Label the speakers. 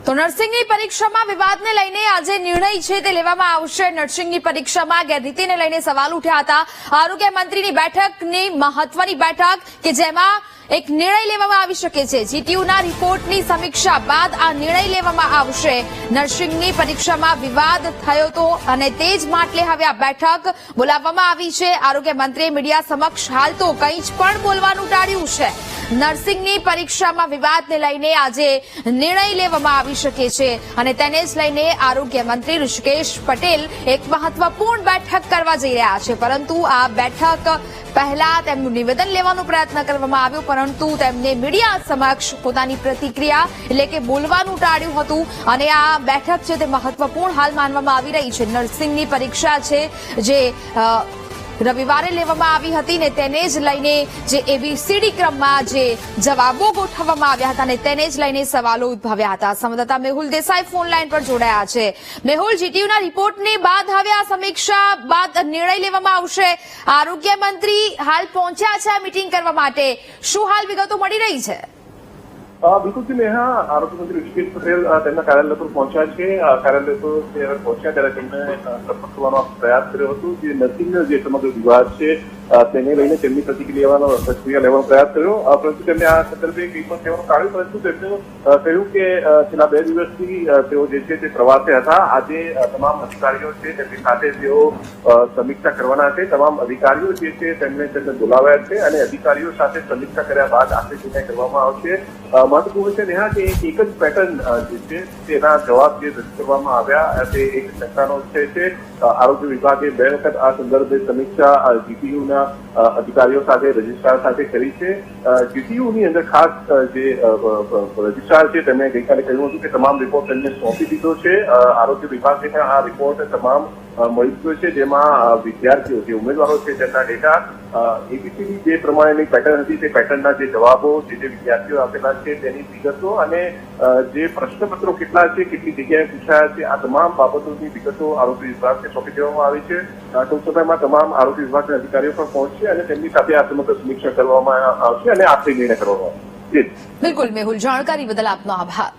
Speaker 1: તો નર્સિંગની પરીક્ષામાં વિવાદને લઈને આજે નિર્ણય છે તે લેવામાં આવશે। નર્સિંગની પરીક્ષામાં ગેરરીતિને લઈને સવાલ ઉઠ્યા હતા। આરોગ્ય મંત્રીની બેઠકની મહત્વની બેઠક કે જેમાં એક નિર્ણય લેવામાં આવી શકે છે। જીટીયુના રિપોર્ટની સમીક્ષા બાદ આ નિર્ણય લેવામાં આવશે। નર્સિંગની પરીક્ષામાં વિવાદ થયો હતો અને તે જ માટે હવે આ બેઠક બોલાવવામાં આવી છે। આરોગ્ય મંત્રીએ મીડિયા સમક્ષ હાલ તો કંઈ જ પણ બોલવાનું ટાળ્યું છે। નર્સિંગની પરીક્ષામાં વિવાદને લઈને આજે નિર્ણય લેવામાં આવી શકે છે અને તેને જ લઈને આરોગ્ય મંત્રી ઋષિકેશ પટેલ એક મહત્વપૂર્ણ બેઠક કરવા જઈ રહ્યા છે। પરંતુ આ બેઠક પહેલા તેમનું નિવેદન લેવાનો પ્રયત્ન કરવામાં આવ્યો, પરંતુ તેમને મીડિયા સમક્ષ પોતાની પ્રતિક્રિયા એટલે કે બોલવાનું ટાળ્યું હતું અને આ બેઠક છે તે મહત્વપૂર્ણ હાલ માનવામાં આવી રહી છે। નર્સિંગની પરીક્ષા છે જે રવિવારે લેવામાં આવી હતી ને તેને જ લઈને જે એબીસીડી ક્રમમાં જે જવાબો ગોઠવવામાં આવ્યા હતા ને તેને જ લઈને સવાલો ઉદ્ભવ્યા હતા। સંવાદદાતા મેહુલ દેસાઈ ફોન લાઈન પર જોડાયા છે। મેહુલ, જીટીયુના રિપોર્ટની બાદ હવે આ સમીક્ષા બાદ નિર્ણય લેવામાં આવશે। આરોગ્ય મંત્રી હાલ પહોંચ્યા છે આ મીટિંગ કરવા માટે, શું હાલ વિગતો મળી રહી છે?
Speaker 2: બિલકુલ થી નેહા, આરોગ્ય મંત્રી ઋષિકેશ પટેલ તેમના કાર્યાલય પર પહોંચ્યા છે। કાર્યાલય પર પહોંચ્યા ત્યારે તેમણે સંપર્ક કરવાનો પ્રયાસ કર્યો હતો। જે નર્સિંગનો જે સમગ્ર વિવાદ છે તેને લઈને તેમની પ્રતિક્રિયા લેવાનો પ્રયાસ કર્યો, પરંતુ તેમને આ સંદર્ભે કંઈ પણ કહેવાનું ટાળ્યું। પરંતુ તેમણે કહ્યું કે છેલ્લા 2 દિવસથી તેઓ જે છે તે પ્રવાસે હતા। આજે તમામ અધિકારીઓ છે તેમની સાથે તેઓ સમીક્ષા કરવાના છે। તમામ અધિકારીઓ જે છે તેમને બોલાવ્યા છે અને અધિકારીઓ સાથે સમીક્ષા કર્યા બાદ આખરે નિર્ણય કરવામાં આવશે। મહત્વપૂર્ણ છે નેહા કે એક જ પેટર્ન જે છે તેના જવાબ જે રજૂ કરવામાં આવ્યા તે એક શંકાનો છે। આરોગ્ય વિભાગે 2 વખત આ સંદર્ભે સમીક્ષા જીટીયુના અધિકારીઓ સાથે રજિસ્ટ્રાર સાથે કરી છે। જીટીયુની અંદર ખાસ જે રજિસ્ટ્રાર છે તેમણે ગઈકાલે કહ્યું હતું કે તમામ રિપોર્ટ તેમને સોંપી દીધો છે। આરોગ્ય વિભાગે પણ આ રિપોર્ટ તમામ મળી ગયો છે, જેમાં વિદ્યાર્થીઓ જે ઉમેદવારો છે તેમના ડેટા એબીસીડી જે પ્રમાણેની પેટર્ન હતી તે પેટર્નના જે જવાબો જે વિદ્યાર્થીઓ આપેલા છે તેની વિગતો અને જે પ્રશ્નપત્રો કેટલા છે, કેટલી જગ્યાએ પૂછાયા છે, આ તમામ બાબતોની વિગતો આરોગ્ય વિભાગને સોંપી દેવામાં આવી છે। ટૂંક સમયમાં તમામ આરોગ્ય વિભાગના અધિકારીઓ પણ પહોંચશે અને તેમની સાથે આ સમગ્ર સમીક્ષા કરવામાં આવશે અને આખરી નિર્ણય કરવામાં આવશે।
Speaker 1: બિલકુલ મેહુલ, જાણકારી બદલ આપનો આભાર।